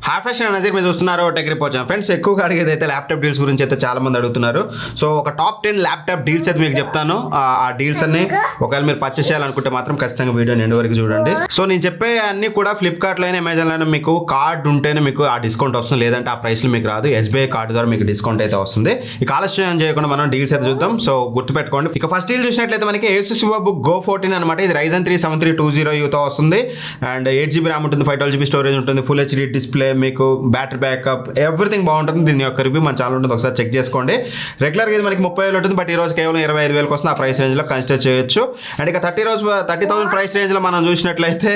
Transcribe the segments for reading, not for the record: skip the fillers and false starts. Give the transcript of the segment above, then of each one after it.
Hi friends, Nazir మీరు చూస్తున్నారు tech report channel. Friends, ఎక్కువగా అడిగేది అయితే ల్యాప్టాప్ డీల్స్ గురించి అయితే చాలా మంది అడుగుతున్నారు. సో ఒక టాప్ 10 ల్యాప్టాప్ డీల్స్ అయితే మీకు చెప్తాను. ఆ డీల్స్ అన్ని ఒకవేళ మీరు పర్చేస్ చేయాలనుకుంటే మాత్రం ఖచ్చితంగా వీడియోని ఎండ్ వరకు చూడండి. సో నేను చెప్పే అన్ని కూడా ఫ్లిప్కార్ట్లో అయినా అమెజాన్లో అయినా మీకు కార్డ్ ఉంటేనే మీకు ఆ డిస్కౌంట్ వస్తుంది, లేదంటే ఆ ప్రైస్లో మీకు రాదు. SBI కార్డు ద్వారా మీకు డిస్కౌంట్ అయితే వస్తుంది. ఈ ఆలస్యం చేయకుండా మనం డీల్స్ అయితే చూద్దాం. సో గుర్తుపెట్టుకోండి. ఇక ఫస్ట్ డీల్ చూసినట్లయితే మనకి Asus VivoBook Go 14 అనమాట. ఇది Ryzen 3 7320Uతో వస్తుంది. అండ్ 8GB ర్యామ్ ఉంటుంది, 512GB స్టోరేజ్ ఉంటుంది, ఫుల్ HD డిస్ప్లే, మీకు బ్యాటరీ బ్యాకప్ ఎవ్రీథింగ్ బాగుంటుంది. దీని యొక్క రివ్యూ మన ఛానల్ ఉంటుంది, ఒకసారి చెక్ చేసుకోండి. రెగ్యులర్గా ఇది మనకి 30,000 ఉంటుంది, బట్ ఈ రోజు కేవలం 25,000 వస్తుంది. ఆ ప్రైస్ రేంజ్లో కన్సిడర్ చేయొచ్చు. అండ్ ఇక 30,000 ప్రైస్ రేంజ్లో మనం చూసినట్లయితే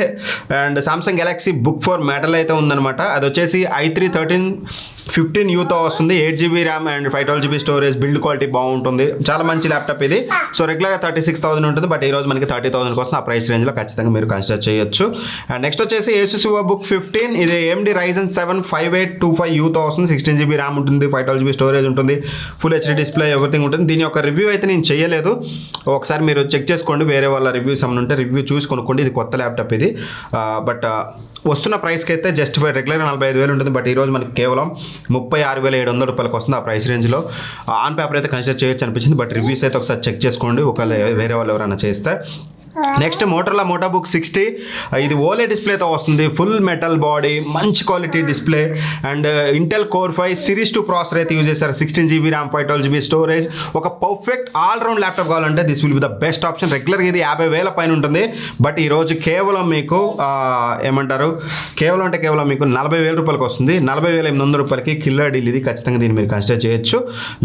and Samsung Galaxy book 4 metal అయితే ఉందన్నమాట. అది వచ్చేసి i3 1315Uతో వస్తుంది. 8GB RAM and 512GB storage, build quality బాగుంటుంది. చాలా మంచి ల్యాప్టాప్ ఇది. సో రెగ్యులర్గా 36,000 ఉంటుంది, బట్ ఈ రోజు మనకి 30,000 కోసం ఆ ప్రైస్ రేంజ్లో ఖచ్చితంగా మీరు కన్సిడర్ చేయొచ్చు. అండ్ నెక్స్ట్ వచ్చేసి Asus VivoBook 15. ఇది AMD Ryzen 7 5825Uతో వస్తుంది. 16GB ర్యామ్ ఉంటుంది, 512GB స్టోరేజ్ ఉంటుంది, ఫుల్ HD డిస్ప్లే ఎవ్రీథింగ్ ఉంటుంది. దీని యొక్క రివ్యూ అయితే నేను చేయలేదు, ఒకసారి మీరు చెక్ చేసుకోండి. వేరే వాళ్ళ రివ్యూస్ ఏమైనా ఉంటే రివ్యూ చూసి కొనుక్కోండి. ఇది కొత్త ల్యాప్టాప్ ఇది. బట్ వస్తున్న ప్రైస్కి అయితే జస్టిఫై. రెగ్యులర్గా 45,000 ఉంటుంది, బట్ ఈరోజు మనకి కేవలం 36,700 వస్తుంది ఆ ప్రైస్ రేంజ్లో. ఆన్ పేపర్ అయితే కన్సిడర్ చేయొచ్చు అనిపించింది, బట్ రివ్యూస్ అయితే ఒకసారి చెక్ చేసుకోండి ఒకవేళ వేరే వాళ్ళు ఎవరైనా చేస్తే. Next Motorola MotoBook 60. ఇది ఓలే డిస్ప్లేతో వస్తుంది, ఫుల్ మెటల్ బాడీ, మంచి quality display and Intel core 5 series 2 processor అయితే యూజ్ చేస్తారు. 16GB RAM, 512GB storage. ఒక పర్ఫెక్ట్ ఆల్రౌండ్ ల్యాప్టాప్ కావాలంటే this will be the best option. రెగ్యులర్గా ఇది 50,000 పైన ఉంటుంది, బట్ ఈరోజు కేవలం మీకు ఏమంటారు, కేవలం అంటే కేవలం మీకు 40,000 రూపాయలకి వస్తుంది. 40,800 రూపాయలకి కిల్లర్ డీల్ ఇది. ఖచ్చితంగా దీన్ని మీరు కన్సిడర్ చేయొచ్చు.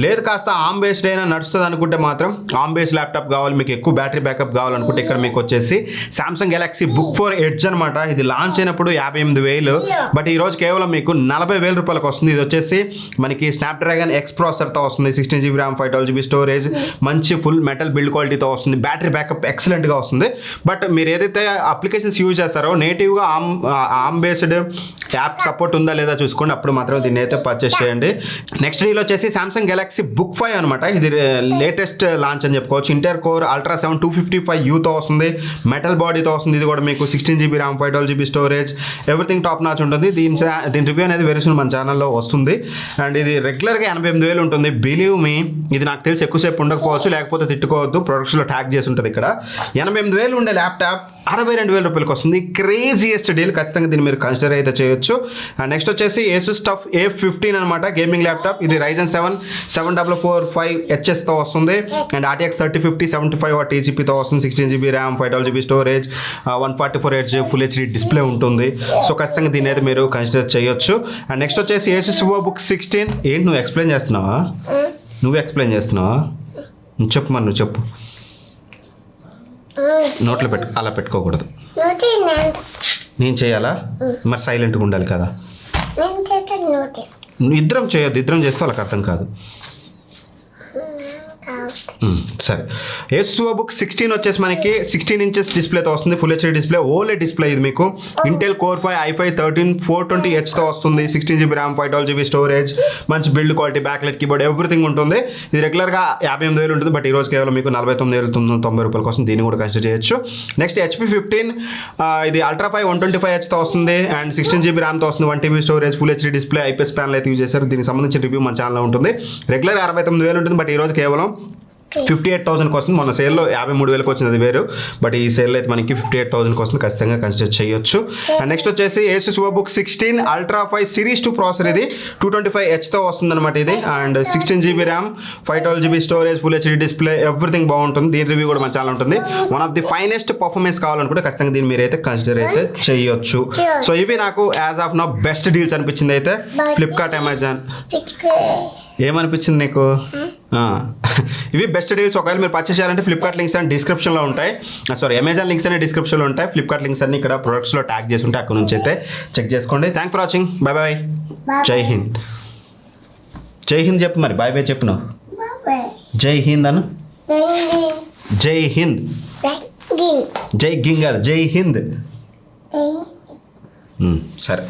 లేదు కాస్త ఆమ్ బేస్డ్ అయినా నడుస్తుంది అనుకుంటే మాత్రం ఆమ్ బేస్డ్ ల్యాప్టాప్ కావాలి, మీకు ఎక్కువ బ్యాటరీ బ్యాకప్ కావాలనుకుంటే ఇక్కడ మీకు వచ్చేసి సామ్సంగ్ గెలాక్సీ బుక్ 4 ఎడ్జ్ అనమాట. ఇది లాంచ్ అయినప్పుడు 58,000, బట్ ఈ రోజు కేవలం మీకు 40,000 రూపాయలకు వస్తుంది. ఇది వచ్చేసి మనకి స్నాప్డ్రాగన్ X ప్రాసెసర్తో వస్తుంది, 16GB ర్యామ్, 512GB స్టోరేజ్, మంచి ఫుల్ మెటల్ బిల్డ్ క్వాలిటీతో వస్తుంది, బ్యాటరీ బ్యాకప్ ఎక్సలెంట్గా వస్తుంది. బట్ మీరు ఏదైతే అప్లికేషన్స్ యూజ్ చేస్తారో నేటివ్గా ఆమ్ బేస్డ్ యాప్ సపోర్ట్ ఉందా లేదా చూసుకోండి, అప్పుడు మాత్రం దీన్ని అయితే పర్చేస్ చేయండి. నెక్స్ట్ డీల్ వచ్చేసి సామ్సంగ్ గెలాక్సీ బుక్ 5 అనమాట. ఇది లేటెస్ట్ లాంచ్ అని చెప్పుకోవచ్చు. ఇంటర్ కోర్ అల్ట్రా 7 255Uతో వస్తుంది, మెటల్ బాడీతో వస్తుంది. ఇది కూడా మీకు 16GB RAM, 512GB storage, everything top notch ఉంటుంది. దీని రివ్యూ అనేది వెరీ సూన్ మన ఛానల్లో వస్తుంది. అండ్ ఇది రెగ్యులర్గా 88,000 ఉంటుంది. బిలీవ్ మీ, ఇది నాకు తెలిసి ఎక్కువసేపు ఉండకపోవచ్చు, లేకపోతే తిట్టుకోవద్దు, ప్రొడక్ట్స్లో ట్యాగ్ చేసి ఉంటుంది ఇక్కడ. 88,000 ఉండే ల్యాప్టాప్ 62,000 రూపాయలకి వస్తుంది. Craziest deal. ఖచ్చితంగా దీన్ని మీరు కన్సిడర్ అయితే చేయొచ్చు. అండ్ నెక్స్ట్ వచ్చేసి Asus TUF A15 అనమాట, గేమింగ్ ల్యాప్టాప్. ఇది Ryzen 7 7445HS తో వస్తుంది అండ్ RTX 3050 75W TGPతో వస్తుంది. 16GB RAM, 512GB storage, 144Hz full HD display ఉంటుంది. సో ఖచ్చితంగా దీన్ని అయితే మీరు కన్సిడర్ చేయొచ్చు. అండ్ నెక్స్ట్ వచ్చేసి Asus VivoBook 16. ఏంటి నువ్వు ఎక్స్ప్లెయిన్ చేస్తున్నావా? చెప్పు మరి, నువ్వు చెప్పు. నోట్లో అలా పెట్టుకోకూడదు. నేను చేయాలా? మరి సైలెంట్గా ఉండాలి కదా. ఇద్దరం చేయొద్దు, ఇద్దరం చేస్తే వాళ్ళకి అర్థం కాదు. సరే, Asus VivoBook 16 వచ్చేసి మనకి 16 ఇంచెస్ డిస్ప్లేతో వస్తుంది, ఫుల్ HD డిస్ప్లే, ఓలే డిస్ప్లే. ఇది మీకు ఇంటెల్ కోర్ 5 i5 13420Hతో వస్తుంది. 16GB ర్యామ్, 512GB స్టోరేజ్, మంచి build quality, backlight keyboard, everything ఉంటుంది. ఇది రెగ్యులర్గా 58,000 ఉంటుంది, బట్ ఈ రోజు కేవలం మీకు 49,990 రూపాయల కోసం దీన్ని కూడా కన్సిడర్ చేయొచ్చు. Next HP 15. ఇది అల్ట్రా 5 125Hతో వస్తుంది అండ్ 16GB ర్యామ్తో వస్తుంది, 1TB storage, full HD display, IPS panel అయితే యూజ్ చేశారు. దీనికి సంబంధించిన రివ్యూ మన ఛానల్లో ఉంటుంది. రెగ్యులర్ 69,000 ఉంటుంది, బట్ ఈ రోజు కేవలం 58,000 కోసం. మన సేల్లో 53,000 వచ్చింది, అది వేరు, బట్ ఈ సేల్లో అయితే మనకి 58,000 కోసం ఖచ్చితంగా కన్సిడర్ చేయొచ్చు. అండ్ నెక్స్ట్ వచ్చేసి Asus VivoBook 16 ultra 5 series 2 processor. ఇది 225Hతో వస్తుంది అనమాట ఇది. And 16GB RAM, 512GB storage, full HD display, everything బాగుంటుంది. దీని రివ్యూ కూడా మన ఛానల్ ఉంటుంది. One of the finest performance కావాలనుకుంటే ఖచ్చితంగా దీన్ని మీరైతే కన్సిడర్ అయితే చేయొచ్చు. సో ఇవి నాకు as of now best deals అనిపించింది అయితే ఫ్లిప్కార్ట్, అమెజాన్. ఏమనిపించింది నీకు? ఇవి బెస్ట్ డీల్స్. ఒకవేళ మీరు పర్చేస్ చేయాలంటే ఫ్లిప్కార్ట్ లింక్స్ అని డిస్క్రిప్షన్లో ఉంటాయి, అమెజాన్ లింక్స్ అనే డిస్క్రిప్షన్లో ఉంటాయి. ఫ్లిప్కార్ట్ లింక్స్ అన్ని ఇక్కడ ప్రొడక్ట్స్లో ట్యాగ్ చేసి ఉంటాయి, అక్కడ నుంచి అయితే చెక్ చేసుకోండి. Thank for watching. Bye bye. జై హింద్. జై హింద్ చెప్పు మరి. బాయ్ బాయ్ చెప్పు. జై హింద్ అను. జై హింద్. జై గింగ్. జై హింద్. సరే.